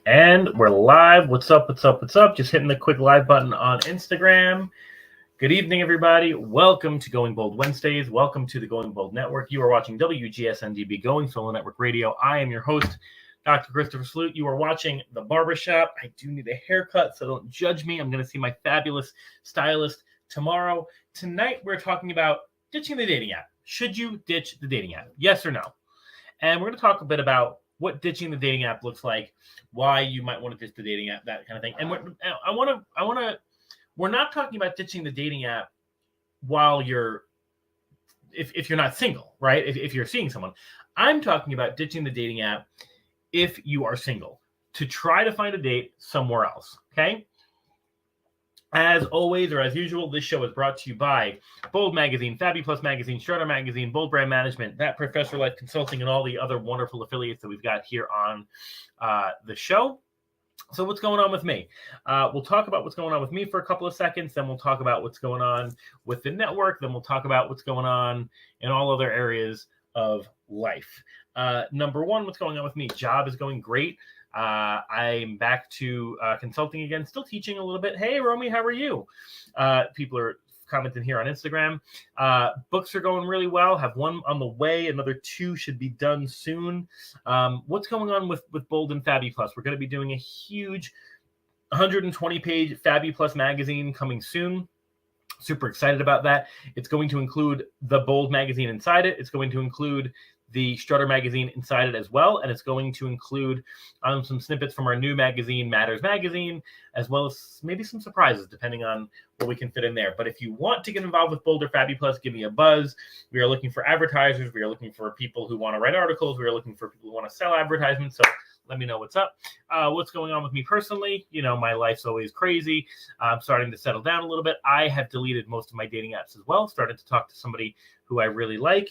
And we're live. What's up? What's up? What's up? Just hitting the quick live button on Instagram. Good evening, everybody. Welcome to Going Bold Wednesdays. Welcome to the Going Bold Network. You are watching WGSN-DB Going Solo Network Radio. I am your host, Dr. Christopher Salute. You are watching The Barber Shop. I do need a haircut, so don't judge me. I'm going to see my fabulous stylist tomorrow. Tonight, we're talking about ditching the dating app. Should you ditch the dating app? Yes or no? And we're going to talk a bit about what ditching the dating app looks like, why you might want to ditch the dating app, that kind of thing. And we're not talking about ditching the dating app while if you're not single, right? If you're seeing someone. I'm talking about ditching the dating app if you are single, to try to find a date somewhere else, okay? As always, or as usual, this show is brought to you by Bold Magazine, Fabi Plus Magazine, Strutter Magazine, Bold Brand Management, That Professor Life Consulting, and all the other wonderful affiliates that we've got here on the show. So what's going on with me? We'll talk about what's going on with me for a couple of seconds. Then we'll talk about what's going on with the network. Then we'll talk about what's going on in all other areas of life. Number one, what's going on with me? Job is going great. I'm back to consulting again, still teaching a little bit. Hey, Romy, how are you? People are commenting here on Instagram. Books are going really well. Have one on the way. Another 2 should be done soon. What's going on with Bold and Fabi Plus? We're going to be doing a huge 120-page Fabi Plus magazine coming soon. Super excited about that. It's going to include the Bold magazine inside it. It's going to include the Strutter magazine inside it as well, and it's going to include some snippets from our new magazine, Matters Magazine, as well as maybe some surprises, depending on what we can fit in there. But if you want to get involved with Boulder Fabi Plus, give me a buzz. We are looking for advertisers. We are looking for people who want to write articles. We are looking for people who want to sell advertisements. So let me know what's up. What's going on with me personally? You know, my life's always crazy. I'm starting to settle down a little bit. I have deleted most of my dating apps as well. Started to talk to somebody who I really like.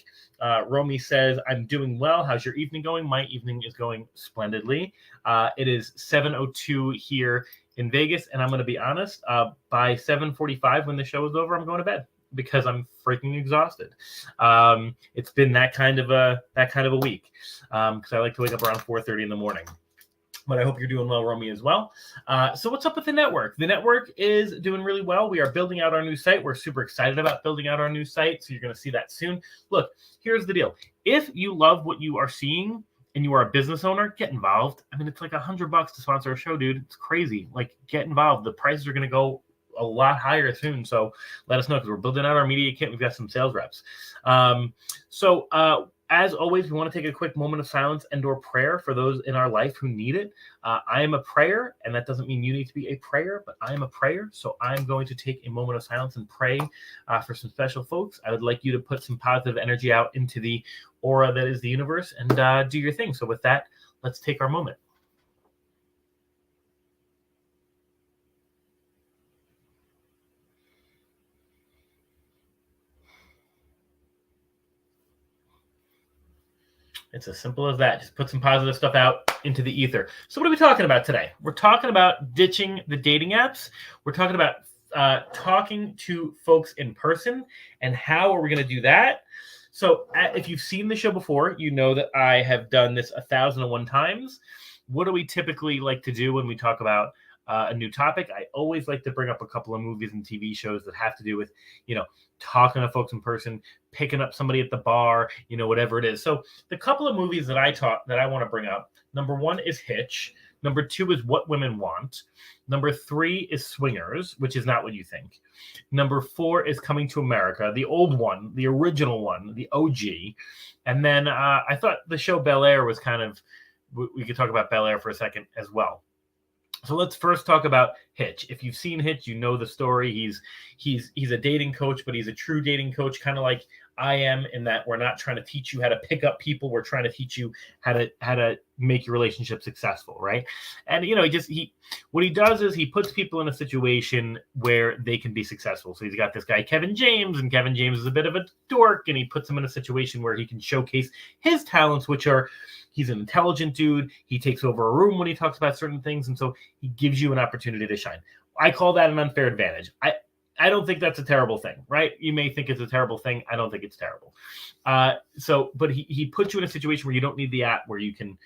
Romy says, I'm doing well. How's your evening going? My evening is going splendidly. It is 7:02 here in Vegas, and I'm going to be honest, by 7:45 when the show is over, I'm going to bed because I'm freaking exhausted. It's been that kind of a week because I like to wake up around 4:30 in the morning. But I hope you're doing well, Romy, as well. So what's up with the network? The network is doing really well. We are building out our new site. We're super excited about building out our new site, so you're going to see that soon. Look, here's the deal. If you love what you are seeing and you are a business owner, get involved. I mean, it's like $100 to sponsor a show, dude. It's crazy. Like, get involved. The prices are going to go a lot higher soon, so let us know because we're building out our media kit. We've got some sales reps. As always, we want to take a quick moment of silence and/or prayer for those in our life who need it. I am a prayer, and that doesn't mean you need to be a prayer, but I am a prayer. So I'm going to take a moment of silence and pray for some special folks. I would like you to put some positive energy out into the aura that is the universe and do your thing. So with that, let's take our moment. It's as simple as that. Just put some positive stuff out into the ether. So what are we talking about today? We're talking about ditching the dating apps. We're talking about talking to folks in person. And how are we going to do that? So if you've seen the show before, you know that I have done this 1,001 times. What do we typically like to do when we talk about a new topic? I always like to bring up a couple of movies and TV shows that have to do with, talking to folks in person, picking up somebody at the bar, whatever it is. So the couple of movies that I want to bring up, number 1 is Hitch. Number 2 is What Women Want. Number 3 is Swingers, which is Not What You Think. Number 4 is Coming to America, the old one, the original one, the OG. And then I thought the show Bel Air was kind of, we could talk about Bel Air for a second as well. So let's first talk about Hitch. If you've seen Hitch, you know the story. He's a dating coach, but he's a true dating coach, kind of like I am, in that we're not trying to teach you how to pick up people. We're trying to teach you how to make your relationship successful, right? And what he does is he puts people in a situation where they can be successful. So he's got this guy Kevin James, and Kevin James is a bit of a dork, and he puts him in a situation where he can showcase his talents, which are, he's an intelligent dude. He takes over a room when he talks about certain things, and so he gives you an opportunity to shine. I call that an unfair advantage. I don't think that's a terrible thing, right? You may think it's a terrible thing. I don't think it's terrible. But he puts you in a situation where you don't need the app, where you can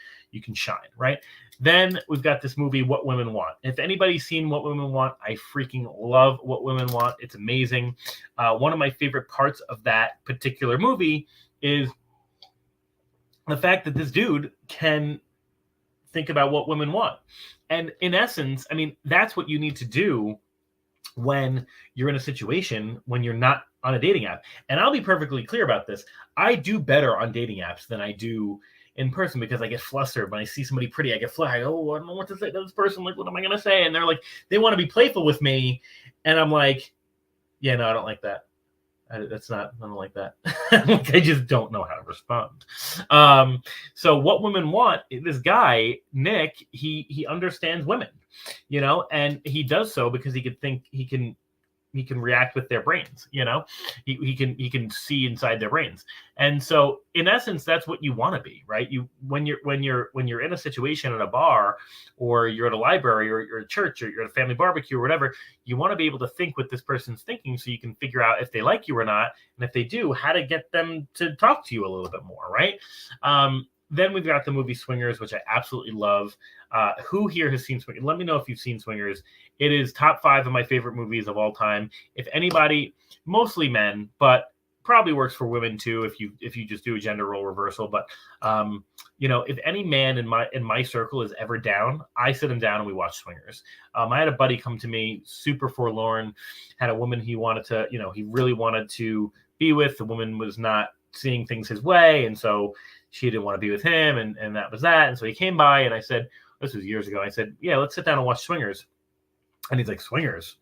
shine, right? Then we've got this movie, What Women Want. If anybody's seen What Women Want, I freaking love What Women Want. It's amazing. One of my favorite parts of that particular movie is the fact that this dude can think about what women want. And in essence, I mean, that's what you need to do when you're in a situation when you're not on a dating app. And I'll be perfectly clear about this. I do better on dating apps than I do in person, because I get flustered when I see somebody pretty. I get flustered. Oh, I don't know what to say to this person. Like, what am I going to say? And they're like, they want to be playful with me. And I'm like, yeah, no, I don't like that. I don't like that. Like, I just don't know how to respond. So What Women Want, this guy, Nick, he understands women, and he does so because he can react with their brains, he can see inside their brains. And so in essence, that's what you want to be, right? When you're in a situation in a bar, or you're at a library, or you're at a church, or you're at a family barbecue, or whatever, you want to be able to think what this person's thinking, so you can figure out if they like you or not, and if they do, how to get them to talk to you a little bit more, right? Then we've got the movie Swingers, which I absolutely love. Who here has seen Swingers? Let me know if you've seen Swingers. It is top 5 of my favorite movies of all time. If anybody, mostly men, but probably works for women too, if you just do a gender role reversal. But if any man in my circle is ever down, I sit him down and we watch Swingers. I had a buddy come to me, super forlorn, had a woman he wanted to, he really wanted to be with. The woman was not seeing things his way, and so she didn't want to be with him, and that was that. And so he came by, and I said, this was years ago, I said, yeah, let's sit down and watch Swingers. And he's like, Swingers?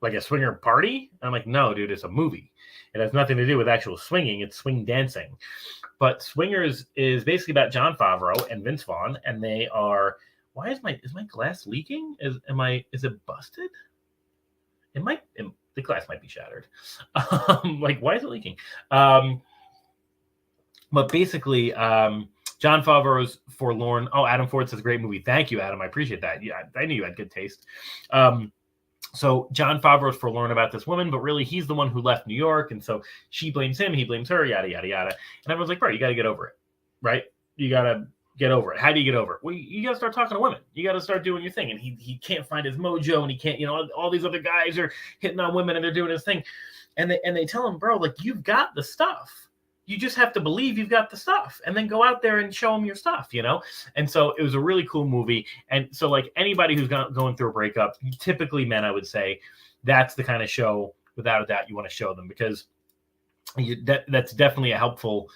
Like a swinger party? And I'm like, no, dude, it's a movie. It has nothing to do with actual swinging. It's swing dancing. But Swingers is basically about Jon Favreau and Vince Vaughn, and they are, why is my glass leaking? Is it busted? The glass might be shattered. Like, why is it leaking? But basically, Jon Favreau's Forlorn. Oh, Adam Ford says, great movie. Thank you, Adam. I appreciate that. Yeah, I knew you had good taste. So Jon Favreau's Forlorn about this woman, but really he's the one who left New York. And so she blames him. He blames her, yada, yada, yada. And everyone's like, bro, you got to get over it, right? You got to get over it. How do you get over it? Well, you got to start talking to women. You got to start doing your thing. And he can't find his mojo, and he can't, all these other guys are hitting on women and they're doing his thing. And they tell him, bro, like, you've got the stuff. You just have to believe you've got the stuff, and then go out there and show them your stuff, And so it was a really cool movie. And so, like, anybody who's going through a breakup, typically men, I would say, that's the kind of show, without a doubt, you want to show them, because that's definitely a helpful,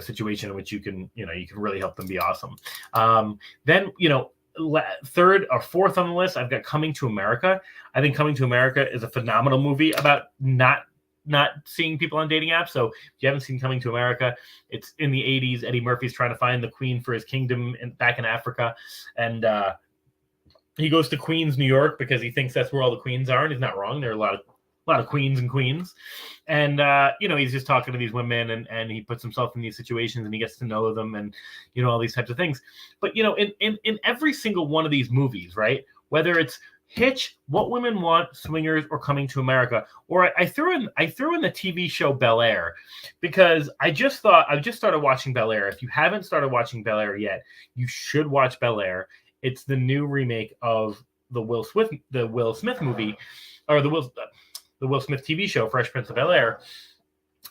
situation in which you can really help them be awesome. Then, third or fourth on the list, I've got Coming to America. I think Coming to America is a phenomenal movie about not seeing people on dating apps. So if you haven't seen Coming to America, it's in the 80s. Eddie Murphy's trying to find the queen for his kingdom back in Africa. And he goes to Queens, New York, because he thinks that's where all the queens are. And he's not wrong. There are a lot of queens and queens. And, he's just talking to these women, and he puts himself in these situations, and he gets to know them, and, all these types of things. But, in every single one of these movies, right, whether it's Hitch, What Women Want, Swingers, or Coming to America, or I threw in the TV show Bel Air, because I just started watching Bel Air. If you haven't started watching Bel Air yet, you should watch Bel Air. It's the new remake of the Will Smith movie, or the Will Smith TV show, Fresh Prince of Bel Air.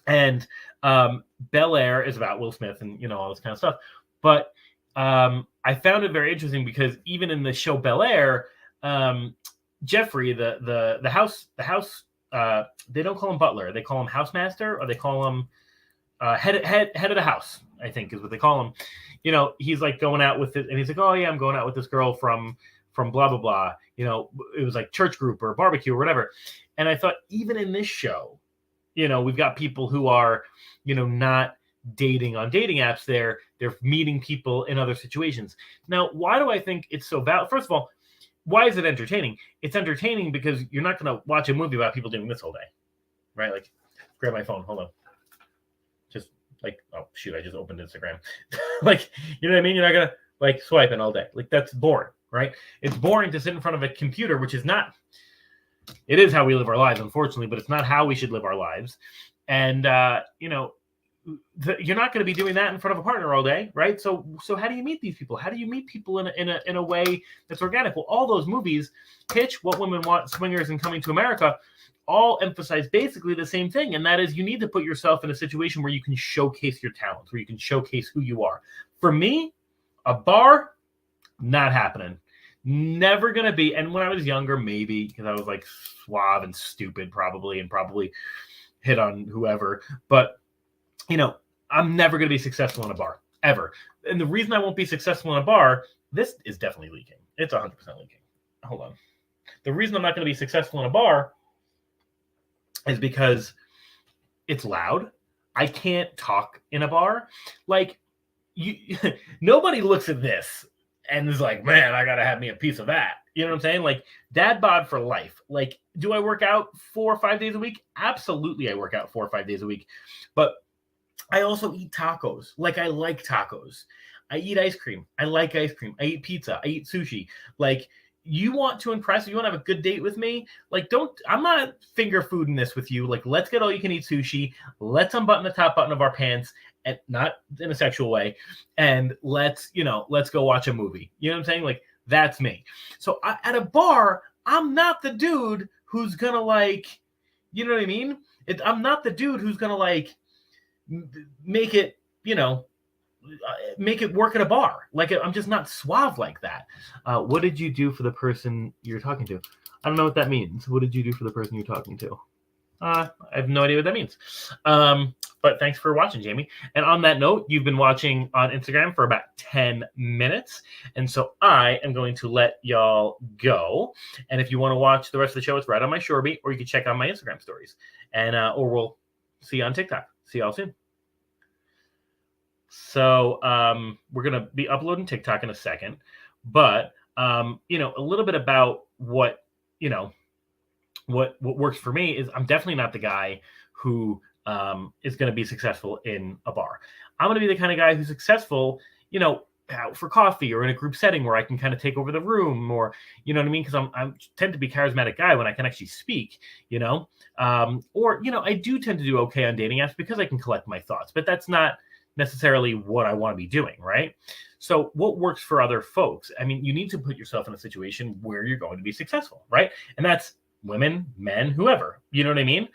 And Bel Air is about Will Smith and all this kind of stuff. But I found it very interesting, because even in the show Bel Air, Jeffrey, the house, they don't call him butler. They call him housemaster, or they call him head of the house, I think is what they call him. He's like going out with it, and he's like, oh yeah, I'm going out with this girl from blah, blah, blah. It was like church group or barbecue or whatever. And I thought, even in this show, we've got people who are, not dating on dating apps. They're meeting people in other situations. Now, why do I think it's so valid? First of all, why is it entertaining? It's entertaining because you're not going to watch a movie about people doing this all day, right? Like, grab my phone. Hold on. Just like, oh, shoot, I just opened Instagram. Like, you know what I mean? You're not going to, like, swiping all day. Like, that's boring, right? It's boring to sit in front of a computer, which is not It is how we live our lives, unfortunately, but it's not how we should live our lives. And, you're not going to be doing that in front of a partner all day, right? So how do you meet these people? How do you meet people in a way that's organic? Well, all those movies, Hitch, What Women Want, Swingers, and Coming to America, all emphasize basically the same thing, and that is you need to put yourself in a situation where you can showcase your talents, where you can showcase who you are. For me, a bar, not happening. Never going to be. And when I was younger, maybe, because I was like suave and stupid probably, and probably hit on whoever. But, I'm never going to be successful in a bar, ever. And the reason I won't be successful in a bar, this is definitely leaking. It's 100% leaking. Hold on. The reason I'm not going to be successful in a bar is because it's loud. I can't talk in a bar. Like, nobody looks at this and is like, man, I got to have me a piece of that. You know what I'm saying? Like, dad bod for life. Like, do I work out 4 or 5 days a week? Absolutely, I work out 4 or 5 days a week. But I also eat tacos. Like, I like tacos. I eat ice cream. I like ice cream. I eat pizza. I eat sushi. Like, you want to impress, you want to have a good date with me? Like, I'm not finger fooding this with you. Like, let's get all you can eat sushi. Let's unbutton the top button of our pants, and not in a sexual way. And let's go watch a movie. You know what I'm saying? Like, that's me. So at a bar, I'm not the dude who's going to, like, you know what I mean? I'm not the dude who's going to, like, make it work at a bar. Like, I'm just not suave like that. What did you do for the person you're talking to? I don't know what that means. What did you do for the person you're talking to? I have no idea what that means. But thanks for watching, Jamie. And on that note, you've been watching on Instagram for about 10 minutes. And so I am going to let y'all go. And if you want to watch the rest of the show, it's right on my Shoreby, or you can check out my Instagram stories. And or we'll see you on TikTok. See y'all soon. So we're going to be uploading TikTok in a second. But, a little bit about what works for me is I'm definitely not the guy who is going to be successful in a bar. I'm going to be the kind of guy who's successful, out for coffee or in a group setting where I can kind of take over the room, or, you know what I mean? Because I tend to be a charismatic guy when I can actually speak, or, I do tend to do okay on dating apps because I can collect my thoughts, but that's not necessarily what I want to be doing, right? So what works for other folks? I mean, you need to put yourself in a situation where you're going to be successful, right? And that's women, men, whoever, you know what I mean?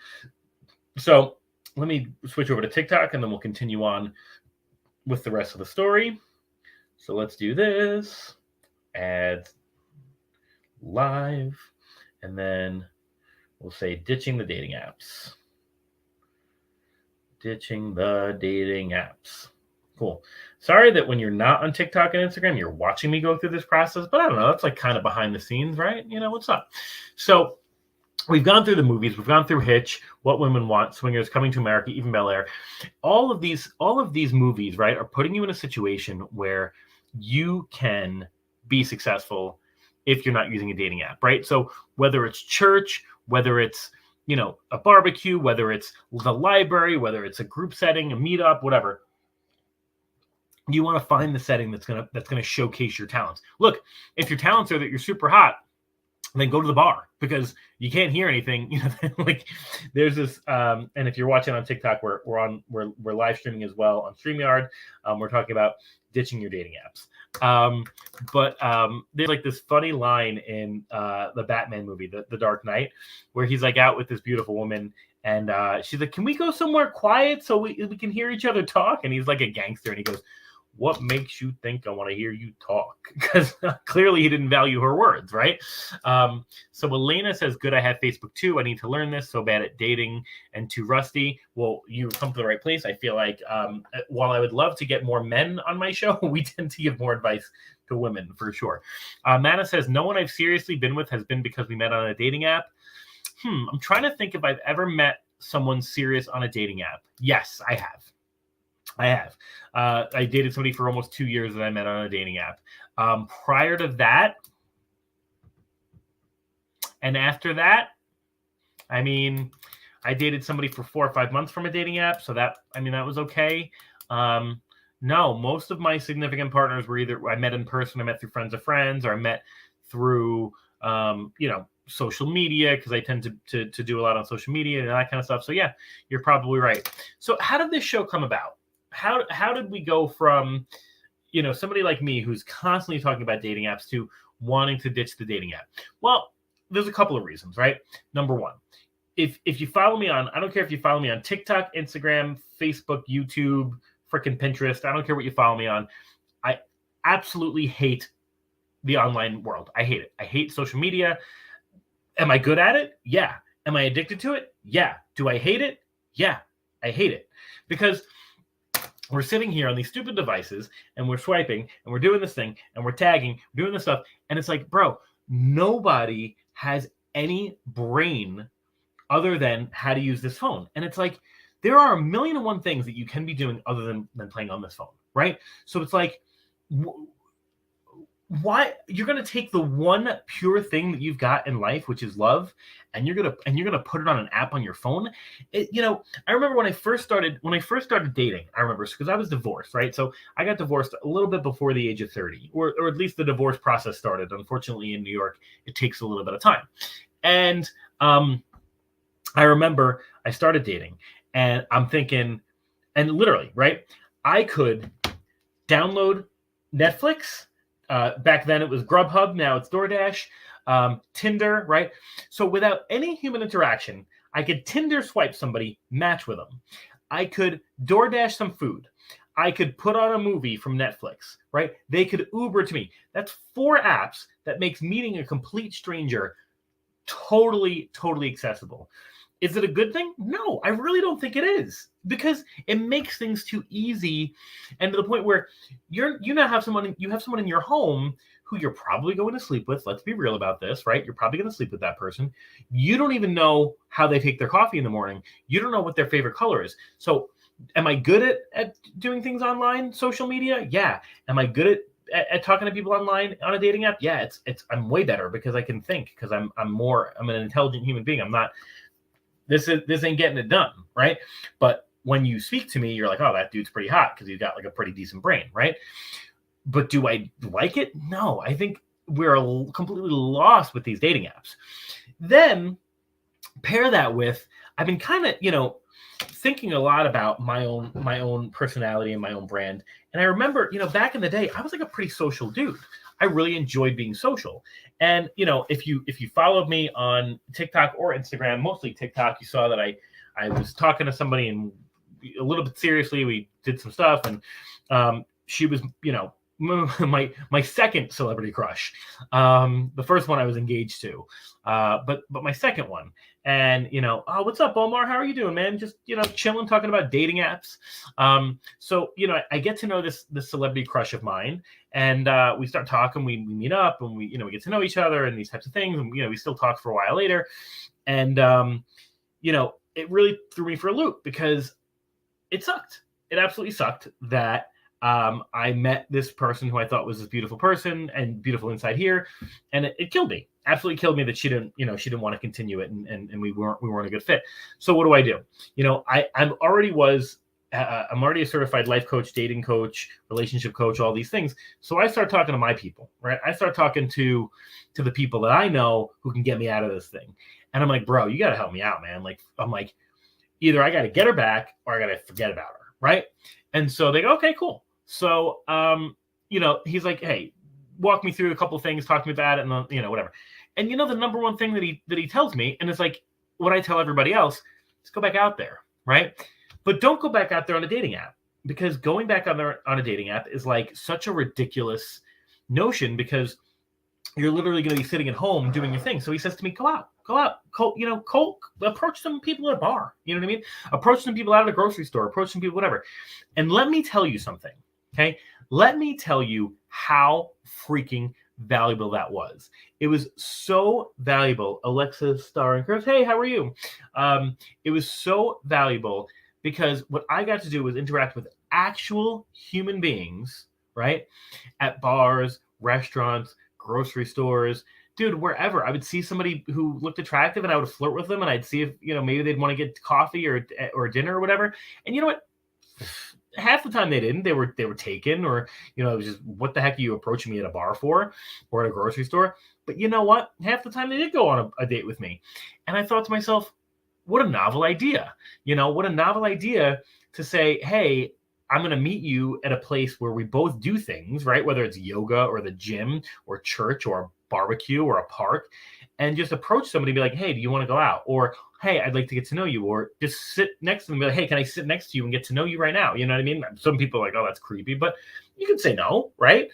So let me switch over to TikTok and then we'll continue on with the rest of the story. So let's do this, add live, and then we'll say ditching the dating apps. Ditching the dating apps. Cool. Sorry that when you're not on TikTok and Instagram, you're watching me go through this process, but I don't know. That's like kind of behind the scenes, right? What's up? So we've gone through the movies. We've gone through Hitch, What Women Want, Swingers, Coming to America, even Bel Air. All of these movies, right, are putting you in a situation where you can be successful if you're not using a dating app, right? So whether it's church, whether it's a barbecue, whether it's the library, whether it's a group setting, a meetup, whatever, you want to find the setting that's gonna showcase your talents. Look, if your talents are that you're super hot, then go to the bar because you can't hear anything. Like there's this, and if you're watching on TikTok, we're live streaming as well on StreamYard. We're talking about ditching your dating apps. But there's like this funny line in the Batman movie, the Dark Knight, where he's like out with this beautiful woman, and she's like, "Can we go somewhere quiet so we can hear each other talk?" And he's like a gangster, and he goes, "What makes you think I want to hear you talk?" Because clearly he didn't value her words, right? So Elena says, "Good, I have Facebook too. I need to learn this. So bad at dating and too rusty." Well, you come to the right place. I feel like while I would love to get more men on my show, we tend to give more advice to women for sure. Mana says, "No one I've seriously been with has been because we met on a dating app." I'm trying to think if I've ever met someone serious on a dating app. Yes, I have. I dated somebody for almost 2 years that I met on a dating app. Prior to that, and after that, I mean, I dated somebody for 4 or 5 months from a dating app. So that was okay. No, most of my significant partners were either I met in person, I met through friends of friends, or I met through, social media because I tend to do a lot on social media and that kind of stuff. So yeah, you're probably right. So how did this show come about? How did we go from, somebody like me who's constantly talking about dating apps to wanting to ditch the dating app? Well, there's a couple of reasons, right? Number one, if you follow me on, I don't care if you follow me on TikTok, Instagram, Facebook, YouTube, freaking Pinterest, I don't care what you follow me on. I absolutely hate the online world. I hate it. I hate social media. Am I good at it? Yeah. Am I addicted to it? Yeah. Do I hate it? Yeah, I hate it. Because we're sitting here on these stupid devices and we're swiping and we're doing this thing and we're tagging, doing this stuff. And it's like, bro, nobody has any brain other than how to use this phone. And it's like, there are 1,000,001 things that you can be doing other than playing on this phone, right? So it's like, why you're going to take the one pure thing that you've got in life, which is love, and you're going to put it on an app on your phone. I remember when I first started dating, I remember because I was divorced, right? So I got divorced a little bit before the age of 30, or at least the divorce process started. Unfortunately, in New York, it takes a little bit of time. And I remember I started dating and I'm thinking, and literally, right, I could download Netflix. Back then it was Grubhub, now it's DoorDash, Tinder, right? So without any human interaction, I could Tinder swipe somebody, match with them. I could DoorDash some food. I could put on a movie from Netflix, right? They could Uber to me. That's 4 apps that makes meeting a complete stranger totally, totally accessible. Is it a good thing? No, I really don't think it is, because it makes things too easy, and to the point where you have someone in your home who you're probably going to sleep with. Let's be real about this, right? You're probably going to sleep with that person. You don't even know how they take their coffee in the morning. You don't know what their favorite color is. So am I good at doing things online, social media? Yeah. Am I good at talking to people online on a dating app? Yeah, I'm way better because I can think, because I'm an intelligent human being. I'm not, this ain't getting it done, right? But when you speak to me, you're like, oh, that dude's pretty hot because he's got like a pretty decent brain, right? But do I like it? No, I think we're completely lost with these dating apps. Then pair that with, I've been kind of, thinking a lot about my own personality and my own brand. And I remember, back in the day, I was like a pretty social dude. I really enjoyed being social. And, if you followed me on TikTok or Instagram, mostly TikTok, you saw that I was talking to somebody, and a little bit seriously, we did some stuff, and she was, my second celebrity crush. The first one I was engaged to, but my second one. And, oh, what's up, Omar? How are you doing, man? Just, chilling, talking about dating apps. So, I get to know this celebrity crush of mine, and we start talking, we meet up, and we get to know each other and these types of things. And, we still talk for a while later. And, it really threw me for a loop, because it sucked. It absolutely sucked that I met this person who I thought was this beautiful person and beautiful inside here, and it killed me. Absolutely killed me that she didn't want to continue it, and we weren't a good fit. So what do I do? I'm already a certified life coach, dating coach, relationship coach, all these things. So I start talking to my people, right? I start talking to the people that I know who can get me out of this thing. And I'm like, bro, you got to help me out, man. I'm like, either I got to get her back or I got to forget about her, right? And so they go, okay, cool. So, he's like, hey, walk me through a couple of things, talk to me about it, and whatever. And the number one thing that he tells me, and it's like what I tell everybody else, is go back out there, right? But don't go back out there on a dating app, because going back on a dating app is like such a ridiculous notion, because you're literally going to be sitting at home doing your thing. So he says to me, go out, approach some people at a bar. You know what I mean? Approach some people out at a grocery store, approach some people, whatever. And let me tell you something. Okay. Let me tell you how freaking valuable that was. It was so valuable. Alexa, Star, and Chris, hey, how are you? It was so valuable, because what I got to do was interact with actual human beings, right? At bars, restaurants, grocery stores, dude, wherever. I would see somebody who looked attractive, and I would flirt with them, and I'd see if, maybe they'd want to get coffee or dinner or whatever. And you know what? half the time they didn't. They were taken, or it was just, what the heck are you approaching me at a bar for, or at a grocery store? But you know what? Half the time they did go on a date with me, and I thought to myself, what a novel idea! What a novel idea to say, hey, I'm going to meet you at a place where we both do things, right? Whether it's yoga or the gym or church or a barbecue or a park, and just approach somebody and be like, hey, do you want to go out? Or, hey, I'd like to get to know you. Or just sit next to them and be like, hey, can I sit next to you and get to know you right now? You know what I mean? Some people are like, oh, that's creepy, but you can say no, right?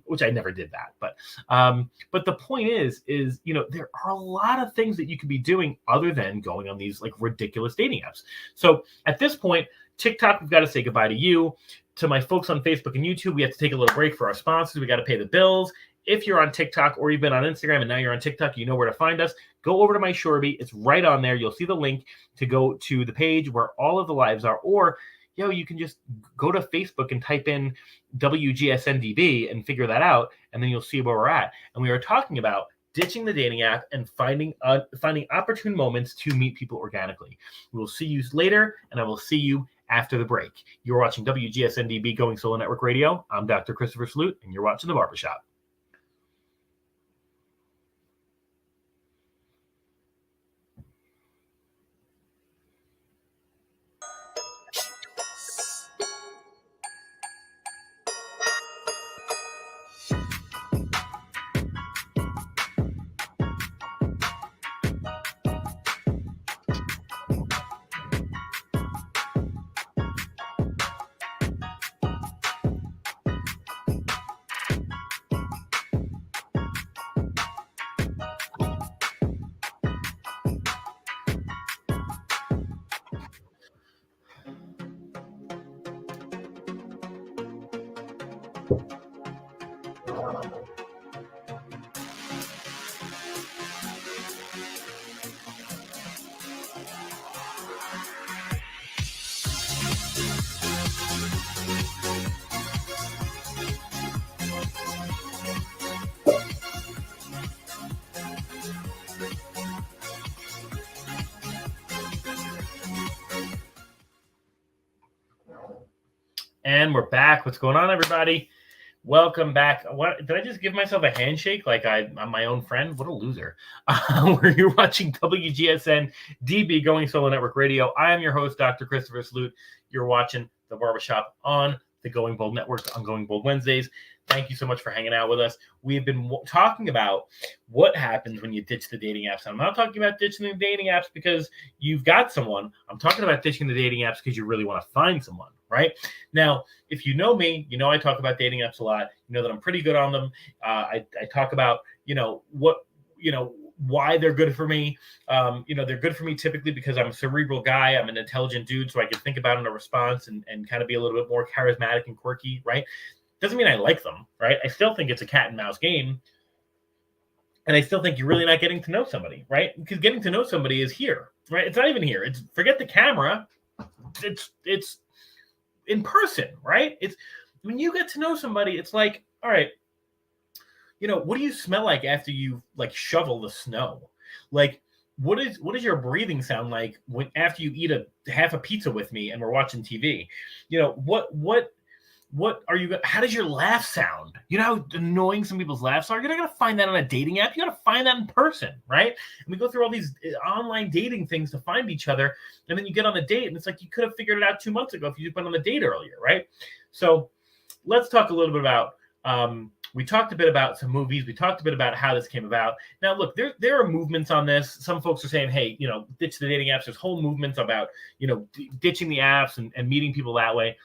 Which I never did that. But the point is, there are a lot of things that you could be doing other than going on these like ridiculous dating apps. So at this point, TikTok, we've got to say goodbye to you. To my folks on Facebook and YouTube, we have to take a little break for our sponsors. We got to pay the bills. If you're on TikTok or you've been on Instagram and now you're on TikTok, you know where to find us. Go over to my Shorby. It's right on there. You'll see the link to go to the page where all of the lives are. Or, you can just go to Facebook and type in WGSN-DB and figure that out, and then you'll see where we're at. And we are talking about ditching the dating app and finding opportune moments to meet people organically. We will see you later, and I will see you after the break. You're watching WGSN-DB Going Solo Network Radio. I'm Dr. Christopher Salute, and you're watching The Barber Shop. And we're back. What's going on, everybody? Welcome back. What did I just give myself a handshake like I'm my own friend? What a loser. Where you're watching WGSN-DB Going Solo Network Radio. I am your host, Dr. Christopher Salute. You're watching The Barbershop on the Going Bold Network on Going Bold Wednesdays. Thank you so much for hanging out with us. We have been talking about what happens when you ditch the dating apps. I'm not talking about ditching the dating apps because you've got someone. I'm talking about ditching the dating apps because you really want to find someone, right? Now, if you know me, you know I talk about dating apps a lot. You know that I'm pretty good on them. I talk about, why they're good for me. They're good for me typically because I'm a cerebral guy. I'm an intelligent dude, so I can think about in a response and kind of be a little bit more charismatic and quirky, right? Doesn't mean I like them, right? I still think it's a cat and mouse game. And I still think you're really not getting to know somebody, right? Because getting to know somebody is here, right? It's not even here. It's forget the camera. It's in person, right? It's when you get to know somebody, it's like, all right, what do you smell like after you like shovel the snow? Like, what does your breathing sound like after you eat half a pizza with me and we're watching TV? What are you? How does your laugh sound? You know how annoying some people's laughs are? You're not going to find that on a dating app. You got to find that in person, right? And we go through all these online dating things to find each other. And then you get on a date and it's like you could have figured it out 2 months ago if you just went on the date earlier, right? So let's talk a little bit about, we talked a bit about some movies. We talked a bit about how this came about. Now, look, there are movements on this. Some folks are saying, hey, ditch the dating apps. There's whole movements about, ditching the apps and meeting people that way.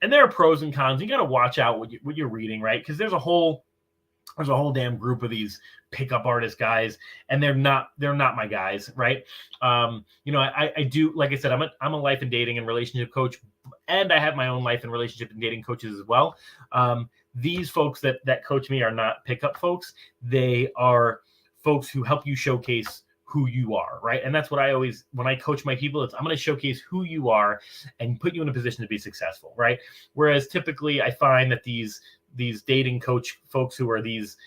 And there are pros and cons. You got to watch out what you're reading, right? Because there's a whole damn group of these pickup artist guys, and they're not my guys, right? I do, like I said, I'm a life and dating and relationship coach, and I have my own life and relationship and dating coaches as well. These folks that coach me are not pickup folks. They are folks who help you showcase who you are, right? And that's what I always, when I coach my people, I'm going to showcase who you are and put you in a position to be successful, right? Whereas typically I find that these dating coach folks who are these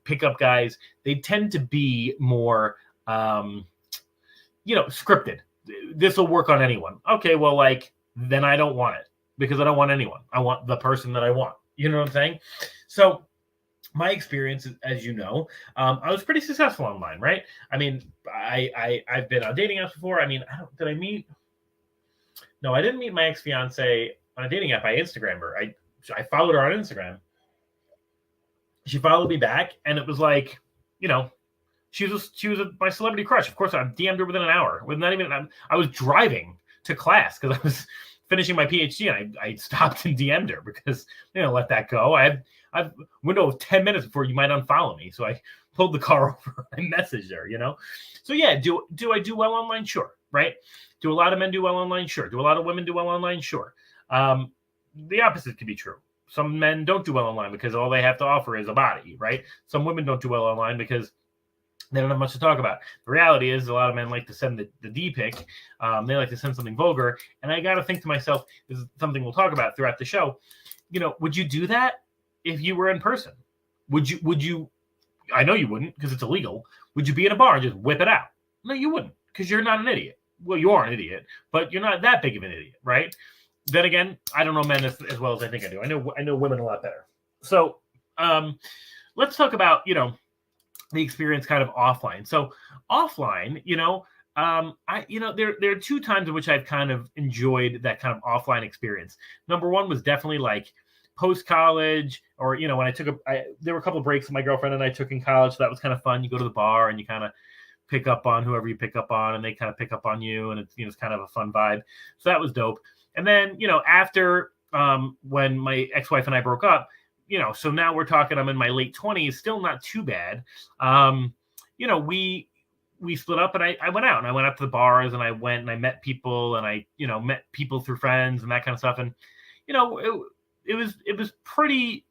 pickup guys, they tend to be more, scripted. This will work on anyone. Okay, well, then I don't want it. because I don't want anyone. I want the person that I want. You know what I'm saying? So my experience, as you know, I was pretty successful online, right? I mean, I've been on dating apps before. I mean, did I meet? No, I didn't meet my ex-fiance on a dating app. I Instagrammed her. I followed her on Instagram. She followed me back, and it was like, you know, she was my celebrity crush. Of course, I DM'd her within an hour. With not even, I was driving to class because I was finishing my PhD, and I stopped and DM'd her because let that go. I've a window of 10 minutes before you might unfollow me, so I pulled the car over and messaged her. So yeah, do I do well online? Sure, right? Do a lot of men do well online? Sure. Do a lot of women do well online? Sure. The opposite can be true. Some men don't do well online because all they have to offer is a body, right? Some women don't do well online because they don't have much to talk about. The reality is a lot of men like to send the D pic. They like to send something vulgar. And I got to think to myself, this is something we'll talk about throughout the show. Would you do that if you were in person? Would you, I know you wouldn't because it's illegal. Would you be in a bar and just whip it out? No, you wouldn't because you're not an idiot. Well, you are an idiot, but you're not that big of an idiot, right? Then again, I don't know men as well as I think I do. I know women a lot better. So let's talk about, the experience kind of offline. So offline, there are two times in which I've kind of enjoyed that kind of offline experience. Number one was definitely like post-college, or, when I there were a couple of breaks that my girlfriend and I took in college. So that was kind of fun. You go to the bar and you kind of pick up on whoever you pick up on, and they kind of pick up on you, and it's kind of a fun vibe. So that was dope. And then, after when my ex-wife and I broke up, so now we're talking, I'm in my late 20s, still not too bad. We split up, and I went out, and I went out to the bars, and I went and I met people, and I, met people through friends and that kind of stuff. And, it was pretty,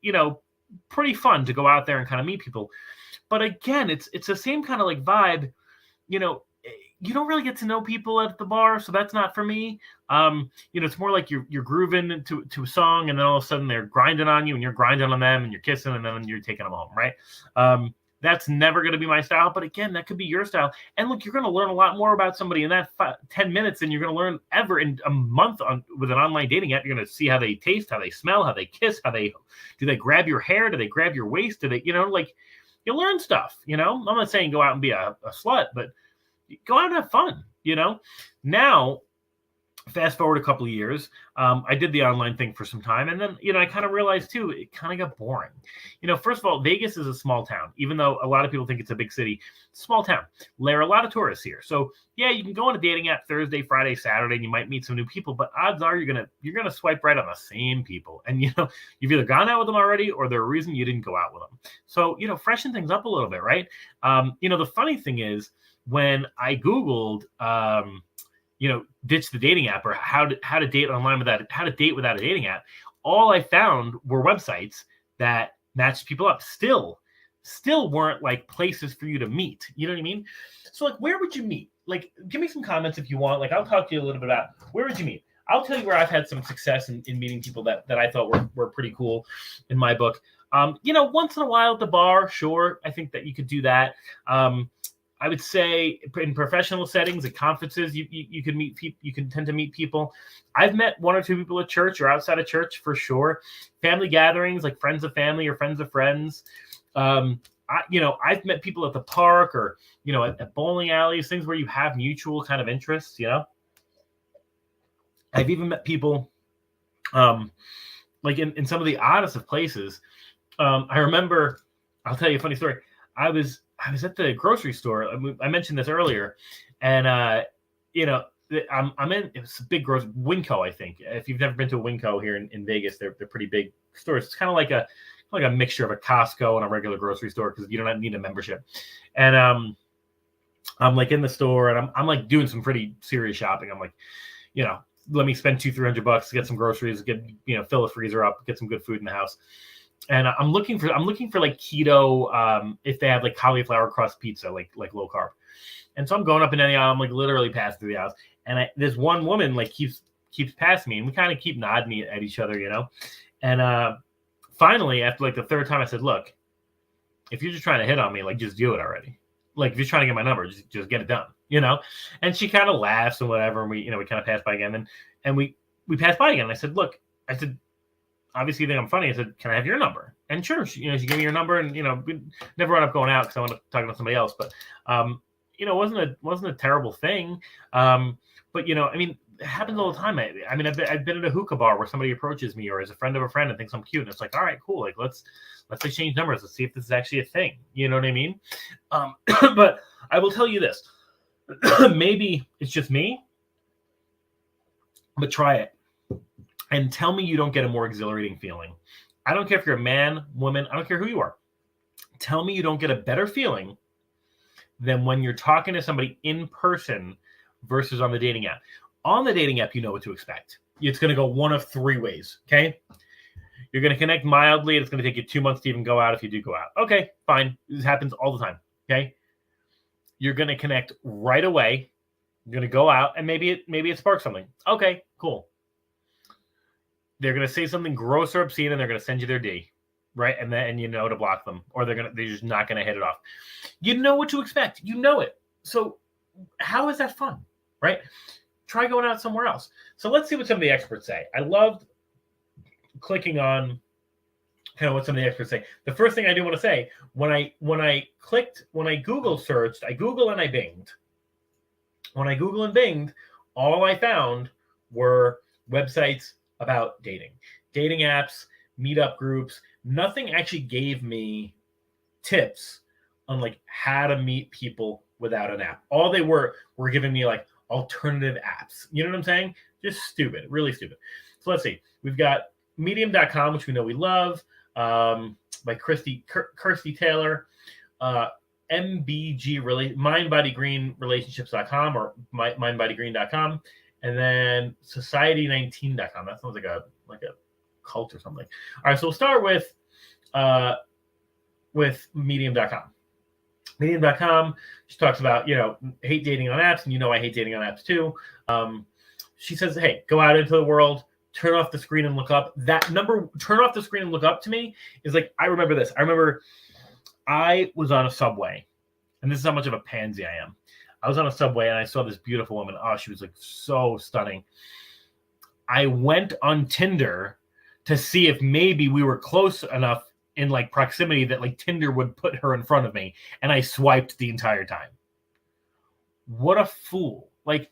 pretty fun to go out there and kind of meet people. But again, it's the same kind of like vibe, you don't really get to know people at the bar, so that's not for me. It's more like you're grooving to a song, and then all of a sudden they're grinding on you, and you're grinding on them, and you're kissing, and then you're taking them home, right? That's never going to be my style, but again, that could be your style. And look, you're going to learn a lot more about somebody in that 10 minutes than you're going to learn ever in a month with an online dating app. You're going to see how they taste, how they smell, how they kiss, do they grab your hair, do they grab your waist, do they, you learn stuff. I'm not saying go out and be a slut, but go out and have fun, Now, fast forward a couple of years, I did the online thing for some time. And then, I kind of realized, too, it kind of got boring. First of all, Vegas is a small town. Even though a lot of people think it's a big city, small town. There are a lot of tourists here. So, yeah, you can go on a dating app Thursday, Friday, Saturday, and you might meet some new people. But odds are you're gonna swipe right on the same people. And, you've either gone out with them already, or there's a reason you didn't go out with them. So, freshen things up a little bit, right? The funny thing is, when I Googled, ditch the dating app, or how to date online how to date without a dating app, all I found were websites that matched people up. Still weren't like places for you to meet. You know what I mean? So like, where would you meet? Like, give me some comments if you want. Like, I'll talk to you a little bit about where would you meet. I'll tell you where I've had some success in meeting people that I thought were pretty cool in my book. Once in a while at the bar, sure. I think that you could do that. I would say in professional settings, at conferences, you can meet people. You can tend to meet people. I've met one or two people at church or outside of church for sure. Family gatherings, like friends of family or friends of friends. I've met people at the park, or at bowling alleys, things where you have mutual kind of interests. I've even met people, like in some of the oddest of places. I remember, I'll tell you a funny story. I was at the grocery store. I mentioned this earlier, and I'm in. It was a big grocery, Winco, I think. If you've never been to a Winco here in Vegas, they're pretty big stores. It's kind of like a mixture of a Costco and a regular grocery store because you don't need a membership. And I'm like in the store, and I'm like doing some pretty serious shopping. I'm like, let me spend $200-300 to get some groceries, fill the freezer up, get some good food in the house. And I'm looking for like keto, if they have like cauliflower crust pizza, like low carb. And so I'm going up in the aisle. I'm like literally passing through the aisles, and this one woman like keeps passing me, and we kind of keep nodding at each other, And finally, after like the third time, I said, "Look, if you're just trying to hit on me, like just do it already. Like if you're trying to get my number, just get it done, And she kind of laughs and whatever, and we kind of pass by again, and we passed by again. And I said, "Look, I said, obviously you think I'm funny. I said, can I have your number? And sure, she gave me your number, and we never wound up going out because I wanted to talk to somebody else. But it wasn't a terrible thing. But I mean, it happens all the time. I mean, I've been at a hookah bar where somebody approaches me or is a friend of a friend and thinks I'm cute, and it's like, all right, cool. Like let's exchange numbers. Let's see if this is actually a thing. You know what I mean? But I will tell you this. Maybe it's just me, but try it and tell me you don't get a more exhilarating feeling. I don't care if you're a man, woman, I don't care who you are. Tell me you don't get a better feeling than when you're talking to somebody in person versus on the dating app. On the dating app, you know what to expect. It's going to go one of three ways, okay? You're going to connect mildly, and it's going to take you 2 months to even go out if you do go out. Okay, fine. This happens all the time, okay? You're going to connect right away. You're going to go out, and maybe it sparks something. Okay, cool. They're going to say something gross or obscene, and they're going to send you their D, right? And then to block them, or they're just not going to hit it off. You know what to expect. You know it. So how is that fun, right? Try going out somewhere else. So let's see what some of the experts say. I loved clicking on kind of what some of the experts say. The first thing I do want to say, when I Google searched, I Google and I Binged. When I Google and Binged, all I found were websites about dating apps, meetup groups. Nothing actually gave me tips on like how to meet people without an app. All they were giving me like alternative apps. You know what I'm saying? Just stupid, really stupid. So let's see. We've got medium.com, which we know we love, by Kirsty Taylor, MBG, really, mindbodygreenrelationships.com or mindbodygreen.com, and then society19.com. That sounds like a cult or something. All right, so we'll start with medium.com. Medium.com, she talks about, hate dating on apps, and I hate dating on apps too. She says, hey, go out into the world, turn off the screen and look up. That number, turn off the screen and look up, to me is like, I remember this. I remember I was on a subway, and this is how much of a pansy I am. I was on a subway, and I saw this beautiful woman. Oh, she was like so stunning. I went on Tinder to see if maybe we were close enough in like proximity that like Tinder would put her in front of me, and I swiped the entire time. What a fool. Like,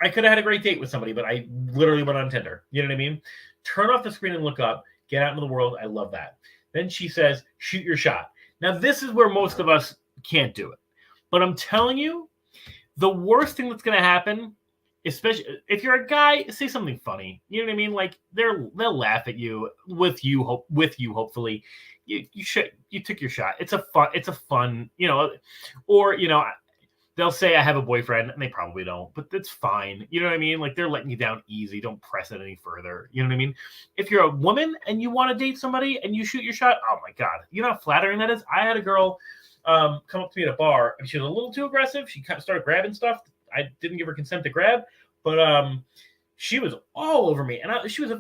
I could have had a great date with somebody, but I literally went on Tinder. You know what I mean? Turn off the screen and look up, get out into the world. I love that. Then she says, shoot your shot. Now, this is where most of us can't do it. But I'm telling you, the worst thing that's going to happen, especially if you're a guy, say something funny. You know what I mean? Like they'll laugh at you with you, hopefully. You took your shot. It's a fun, or they'll say I have a boyfriend, and they probably don't, but that's fine. You know what I mean? Like they're letting you down easy. Don't press it any further. You know what I mean? If you're a woman and you want to date somebody and you shoot your shot, oh my God, you know how flattering that is? I had a girl come up to me at a bar, and she was a little too aggressive. She kind of started grabbing stuff. I didn't give her consent to grab, but she was all over me, and she was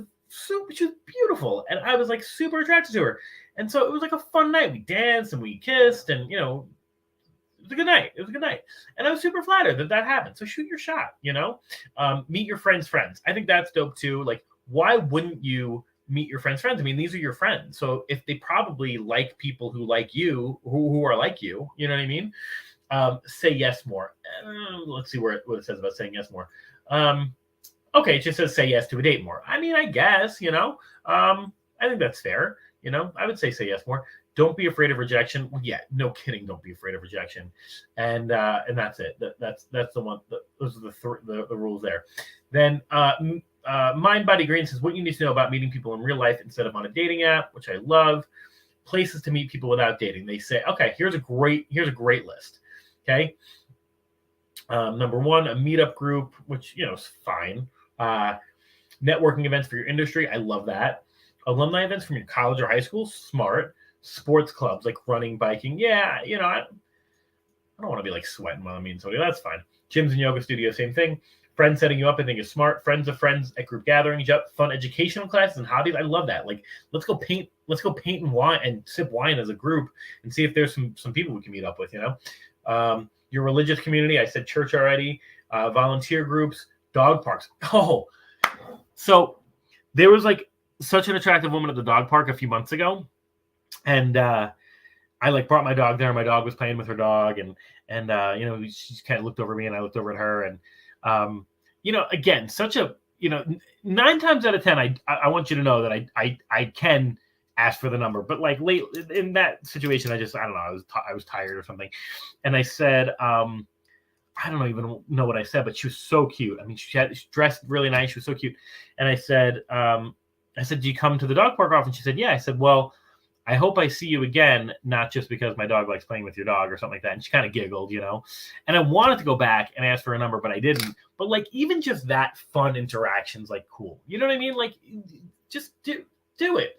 beautiful, and I was like super attracted to her, and so it was like a fun night. We danced and we kissed, and it was a good night. And I was super flattered that happened. So shoot your shot. Meet your friends' friends. I think that's dope too. Like, why wouldn't you meet your friends' friends? I mean, these are your friends, so if they probably like people who like you, who are like you, you know what I mean? Say yes more. Let's see what it says about saying yes more. Okay, it just says say yes to a date more. I mean, I guess, I think that's fair. I would say yes more. Don't be afraid of rejection. Well, yeah, no kidding. Don't be afraid of rejection. And that's it. That's the one. Those are the rules there. Then Mind Body Green says what you need to know about meeting people in real life instead of on a dating app, which I love. Places to meet people without dating. They say, okay, here's a great list. Okay. Number one, a meetup group, which is fine. Networking events for your industry. I love that. Alumni events from your college or high school. Smart. Sports clubs like running, biking. Yeah, I don't want to be like sweating while I'm meeting somebody. That's fine. Gyms and yoga studios, same thing. Friends setting you up, I think is smart. Friends of friends at group gatherings. Yep. Fun educational classes and hobbies. I love that. Like, let's go paint and wine and sip wine as a group and see if there's some people we can meet up with. Your religious community. I said church already. Volunteer groups, dog parks. Oh, so there was like such an attractive woman at the dog park a few months ago, and I like brought my dog there. My dog was playing with her dog, and she kind of looked over me, and I looked over at her, and again, such a 9 times out of 10, I want you to know that I can ask for the number, but like late in that situation, I don't know, I was tired or something, and I said, I don't even know what I said, but she was so cute. I mean, she dressed really nice. She was so cute. And I said, do you come to the dog park often? She said, yeah. I said, well, I hope I see you again, not just because my dog likes playing with your dog or something like that. And she kind of giggled, and I wanted to go back and ask for a number, but I didn't. But like, even just that fun interaction's like cool. You know what I mean? Like, just do it.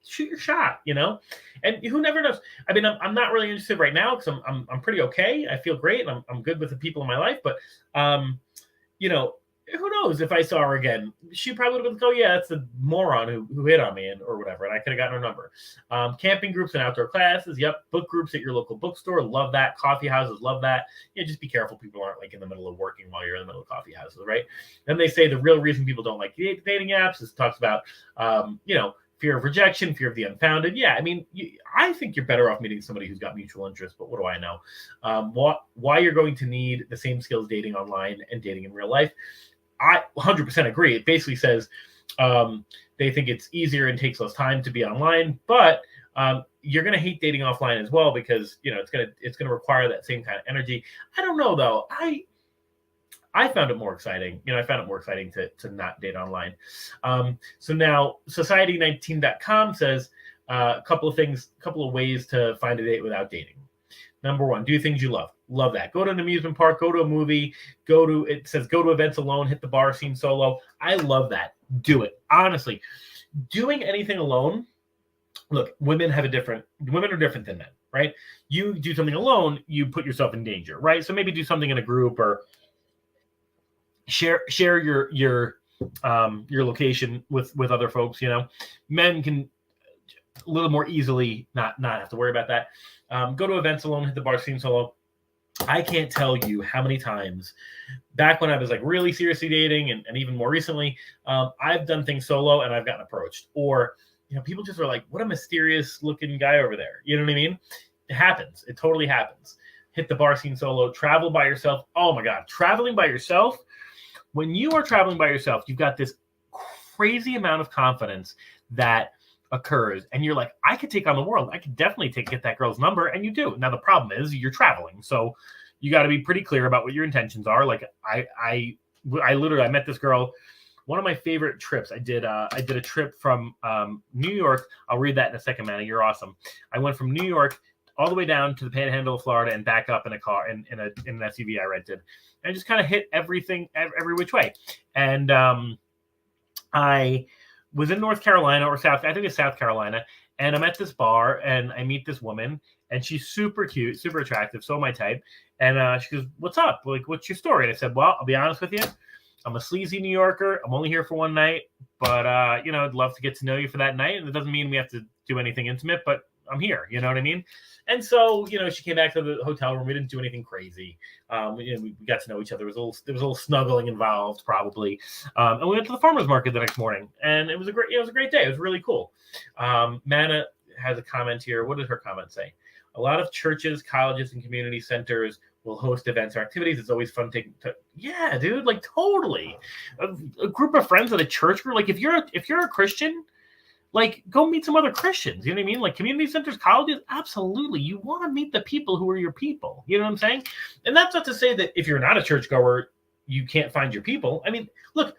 Shoot your shot, and who never knows. I mean, I'm not really interested right now because I'm pretty okay. I feel great, and I'm good with the people in my life. But who knows if I saw her again? She probably would have been like, oh yeah, that's the moron who hit on me or whatever, and I could have gotten her number. Camping groups and outdoor classes, yep. Book groups at your local bookstore, love that. Coffee houses, love that. Yeah, just be careful people aren't like in the middle of working while you're in the middle of coffee houses, right? And they say the real reason people don't like dating apps is talks about fear of rejection, fear of the unfounded. Yeah, I mean, I think you're better off meeting somebody who's got mutual interest, but what do I know? Why you're going to need the same skills dating online and dating in real life. I 100% agree. It basically says they think it's easier and takes less time to be online, but you're going to hate dating offline as well because, it's going to require that same kind of energy. I don't know, though. I found it more exciting. I found it more exciting to not date online. So now society19.com says a couple of ways to find a date without dating. Number 1, do things you love. Love that. Go to an amusement park, go to a movie, go to events alone, hit the bar scene solo. I love that. Do it. Honestly, doing anything alone. Look, women are different than men, right? You do something alone, you put yourself in danger, right? So maybe do something in a group or share your location with other folks. Men can a little more easily not have to worry about that. Go to events alone, hit the bar scene solo. I can't tell you how many times back when I was like really seriously dating and even more recently, I've done things solo and I've gotten approached, or people just are like, what a mysterious looking guy over there. You know what I mean? It happens. It totally happens. Hit the bar scene solo, travel by yourself. Oh my God. Traveling by yourself. When you are traveling by yourself, you've got this crazy amount of confidence that occurs, and you're like, I could take on the world. I could definitely get that girl's number, and you do. Now the problem is you're traveling, so you got to be pretty clear about what your intentions are. Like I met this girl. One of my favorite trips. I did a trip from New York. I'll read that in a second, Manny. You're awesome. I went from New York all the way down to the Panhandle of Florida and back up in a car in an SUV I rented. And I just kind of hit everything every which way. And I was in North Carolina or I think it's South Carolina. And I'm at this bar and I meet this woman and she's super cute, super attractive. So my type. And she goes, what's up? Like, what's your story? And I said, well, I'll be honest with you. I'm a sleazy New Yorker. I'm only here for one night, but I'd love to get to know you for that night. And it doesn't mean we have to do anything intimate, but I'm here. You know what I mean? And so, she came back to the hotel room. We didn't do anything crazy. We got to know each other. There was a little snuggling involved, probably. And we went to the farmer's market the next morning, and it was a great day. It was really cool. Mana has a comment here. What did her comment say? A lot of churches, colleges, and community centers will host events or activities. It's always fun yeah, dude, like totally. A group of friends at a church group. Like if you're a Christian, like go meet some other Christians. You know what I mean? Like community centers, colleges, absolutely. You want to meet the people who are your people. You know what I'm saying? And that's not to say that if you're not a churchgoer, you can't find your people. I mean, look,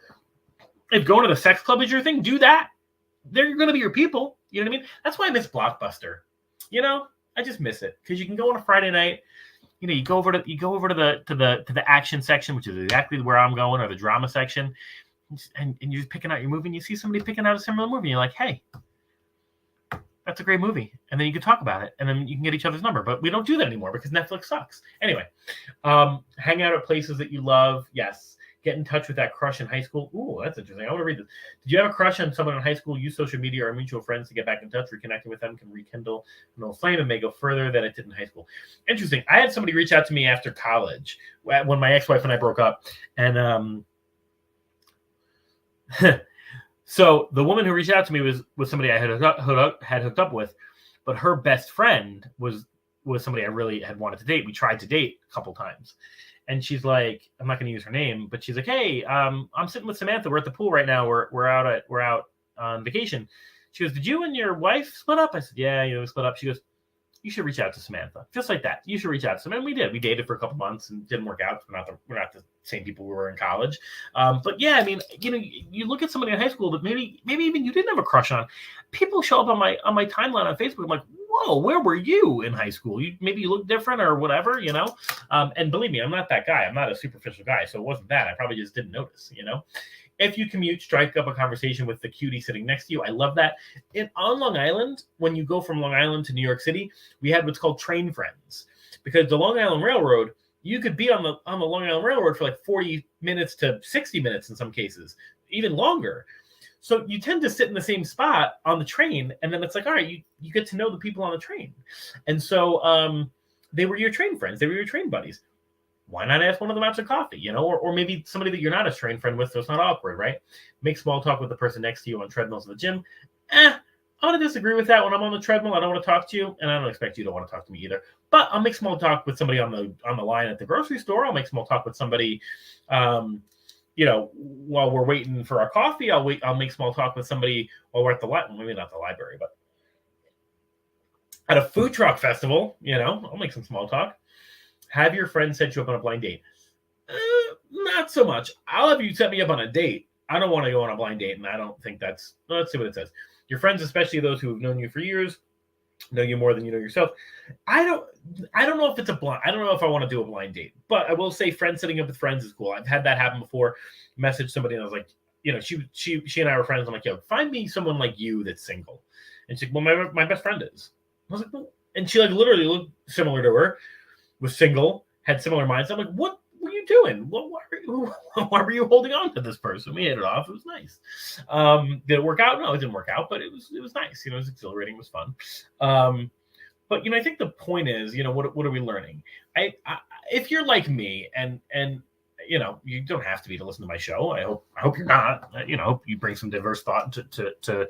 if going to the sex club is your thing, do that. They're going to be your people. You know what I mean? That's why I miss Blockbuster. I just miss it because you can go on a Friday night. You go over to the action section, which is exactly where I'm going, or the drama section, and you're just picking out your movie, and you see somebody picking out a similar movie, and you're like, hey, that's a great movie, and then you can talk about it, and then you can get each other's number. But we don't do that anymore because Netflix sucks. Anyway, hang out at places that you love. Yes. Get in touch with that crush in high school. Ooh, that's interesting. I want to read this. Did you have a crush on someone in high school? Use social media or mutual friends to get back in touch. Reconnecting with them can rekindle an old flame and may go further than it did in high school. Interesting. I had somebody reach out to me after college when my ex-wife and I broke up. And So the woman who reached out to me was somebody I had hooked up with, but her best friend was somebody I really had wanted to date. We tried to date a couple times. And she's like, I'm not going to use her name, but she's like, hey, I'm sitting with Samantha. We're at the pool right now. We're out on vacation. She goes, did you and your wife split up? I said, yeah, we split up. She goes, you should reach out to Samantha. Just like that. You should reach out to Samantha. And we did. We dated for a couple months and didn't work out. We're not the same people we were in college. But yeah, I mean, you look at somebody in high school that maybe even you didn't have a crush on. People show up on my timeline on Facebook. I'm like, whoa, where were you in high school? Maybe you look different or whatever, And believe me, I'm not that guy. I'm not a superficial guy. So it wasn't that. I probably just didn't notice, If you commute, strike up a conversation with the cutie sitting next to you. I love that. On Long Island, when you go from Long Island to New York City, we had what's called train friends. Because the Long Island Railroad, you could be on the Long Island Railroad for like 40 minutes to 60 minutes in some cases, even longer. So you tend to sit in the same spot on the train, and then it's like, all right, you get to know the people on the train. And so they were your train friends. They were your train buddies. Why not ask one of them out to coffee, or maybe somebody that you're not a train friend with, so it's not awkward, right? Make small talk with the person next to you on treadmills in the gym. I'm going to disagree with that. When I'm on the treadmill, I don't want to talk to you, and I don't expect you to want to talk to me either. But I'll make small talk with somebody on the line at the grocery store. I'll make small talk with somebody, while we're waiting for our coffee. I'll make small talk with somebody while we're at the library. Maybe not the library, but at a food truck festival, I'll make some small talk. Have your friend set you up on a blind date? Not so much. I'll have you set me up on a date. I don't want to go on a blind date, and I don't think that's... Let's see what it says. Your friends, especially those who have known you for years, know you more than you know yourself. I don't know if it's a blind... I don't know if I want to do a blind date, but I will say friends setting up with friends is cool. I've had that happen before. Messaged somebody, and I was like, she and I were friends. I'm like, yo, find me someone like you that's single. And she's like, well, my best friend is. I was like, well... And she literally looked similar to her. Was single, had similar minds. I'm like, what were you doing? Why were you holding on to this person? We hit it off. It was nice. Did it work out? No, it didn't work out, but it was nice. It was exhilarating. It was fun. But I think the point is, what are we learning? If you're like me, and you don't have to be to listen to my show. I hope you're not. I hope you bring some diverse thought to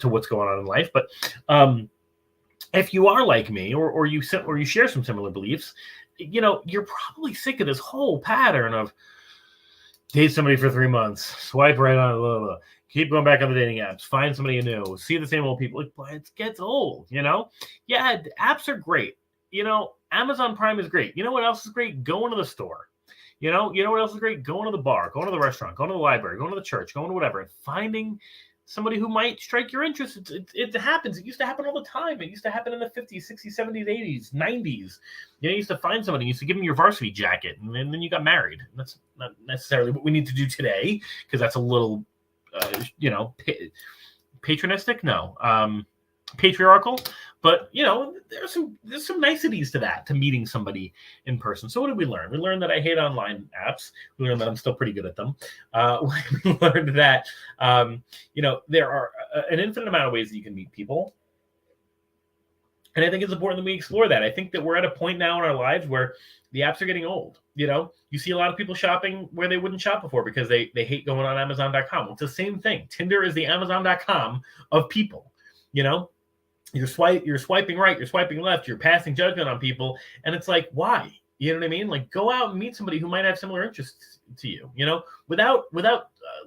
what's going on in life. But if you are like me, or you share some similar beliefs, you're probably sick of this whole pattern of date somebody for 3 months, swipe right on, blah, blah, blah, keep going back on the dating apps, find somebody new, see the same old people. It gets old, Yeah, apps are great. Amazon Prime is great. You know what else is great? Going to the store. You know what else is great? Going to the bar, going to the restaurant, going to the library, going to the church, going to whatever, and finding somebody who might strike your interest. It happens. It used to happen all the time. It used to happen in the 50s, 60s, 70s, 80s, 90s. You used to find somebody, you used to give them your varsity jacket, and then you got married. And that's not necessarily what we need to do today, because that's a little, patronistic. No, patriarchal. But there's some niceties to that, to meeting somebody in person. So what did we learn? We learned that I hate online apps. We learned that I'm still pretty good at them. We learned that there are an infinite amount of ways that you can meet people, and I think it's important that we explore that. I think that we're at a point now in our lives where the apps are getting old. You see a lot of people shopping where they wouldn't shop before because they hate going on Amazon.com. Well, it's the same thing. Tinder is the Amazon.com of people. You're swiping right, you're swiping left, you're passing judgment on people, and it's like, why? You know what I mean? Like, go out and meet somebody who might have similar interests to you, without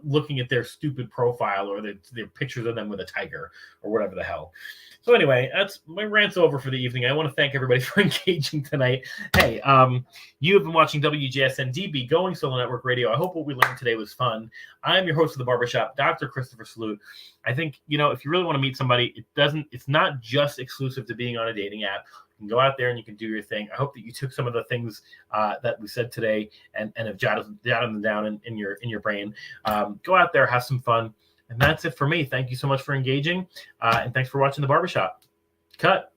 looking at their stupid profile or their pictures of them with a tiger or whatever the hell. So anyway, that's my rant's over for the evening. I want to thank everybody for engaging tonight. Hey, you have been watching WGSN-DB, Going Solo Network Radio. I hope what we learned today was fun. I'm your host of the Barbershop, Dr. Christopher Salute. I think, if you really want to meet somebody, it's not just exclusive to being on a dating app. You can go out there and you can do your thing. I hope that you took some of the things that we said today and have jotted them down in your brain. Go out there, have some fun. And that's it for me. Thank you so much for engaging. And thanks for watching The Barbershop. Cut.